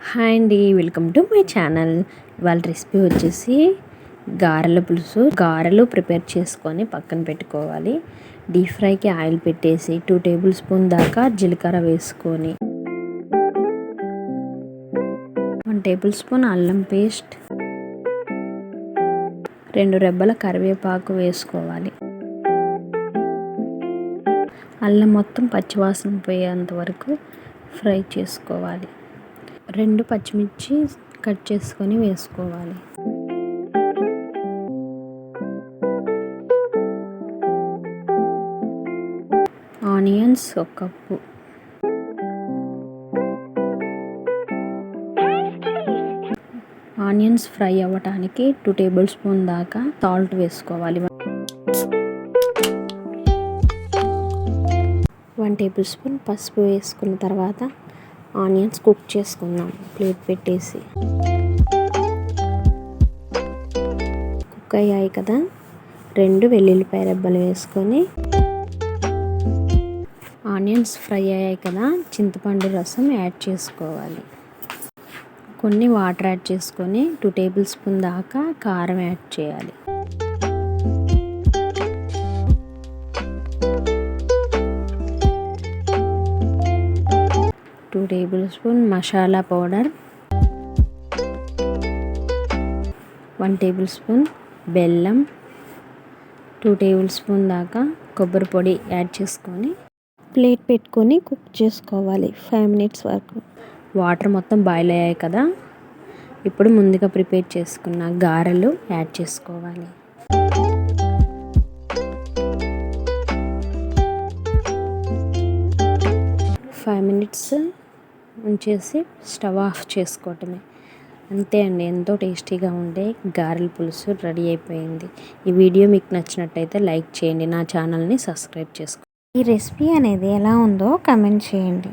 Hi అండి, welcome to my channel. ఇవాళ recipe వచ్చేసి గారెల పులుసు. గారెలు ప్రిపేర్ చేసుకొని పక్కన పెట్టుకోవాలి. డీప్ ఫ్రైకి ఆయిల్ పెట్టేసి 2 టేబుల్ స్పూన్ దాకా జీలకర్ర వేసుకొని 1 టేబుల్ స్పూన్ అల్లం పేస్ట్, 2 రెబ్బల కరివేపాకు వేసుకోవాలి. అల్లం మొత్తం పచ్చివాసన పోయేంత వరకు ఫ్రై చేసుకోవాలి. 2 పచ్చిమిర్చి కట్ చేసుకొని వేసుకోవాలి. ఆనియన్స్ 1 కప్పు, ఆనియన్స్ ఫ్రై అవ్వటానికి 2 టేబుల్ స్పూన్ దాకా సాల్ట్ వేసుకోవాలి. 1 టేబుల్ స్పూన్ పసుపు వేసుకున్న తర్వాత ఆనియన్స్ కుక్ చేసుకుందాం. ప్లేట్ పెట్టేసి కుక్ అయ్యాయి కదా, 2 వెల్లుల్లిపాయ రెబ్బలు వేసుకొని, ఆనియన్స్ ఫ్రై అయ్యాయి కదా, చింతపండు రసం యాడ్ చేసుకోవాలి. కొన్ని వాటర్ యాడ్ చేసుకొని 2 టేబుల్ స్పూన్ దాకా కారం యాడ్ చేయాలి. Two table spoon masala powder, 1 table spoon బెల్లం, 2 టేబుల్ స్పూన్ దాకా కొబ్బరి పొడి యాడ్ చేసుకొని ప్లేట్ పెట్టుకొని కుక్ చేసుకోవాలి 5 మినిట్స్ వరకు. వాటర్ మొత్తం బాయిల్ అయ్యాయి కదా, ఇప్పుడు ముందుగా ప్రిపేర్ చేసుకున్న గారెలు యాడ్ చేసుకోవాలి. ఫైవ్ మినిట్స్ ఉంచేసి స్టవ్ ఆఫ్ చేసుకోవటమే. అంతే అండి, ఎంతో టేస్టీగా ఉండే గారెల పులుసు రెడీ అయిపోయింది. ఈ వీడియో మీకు నచ్చినట్టయితే లైక్ చేయండి, నా ఛానల్ని సబ్స్క్రైబ్ చేసుకోండి. ఈ రెసిపీ అనేది ఎలా ఉందో కమెంట్ చేయండి.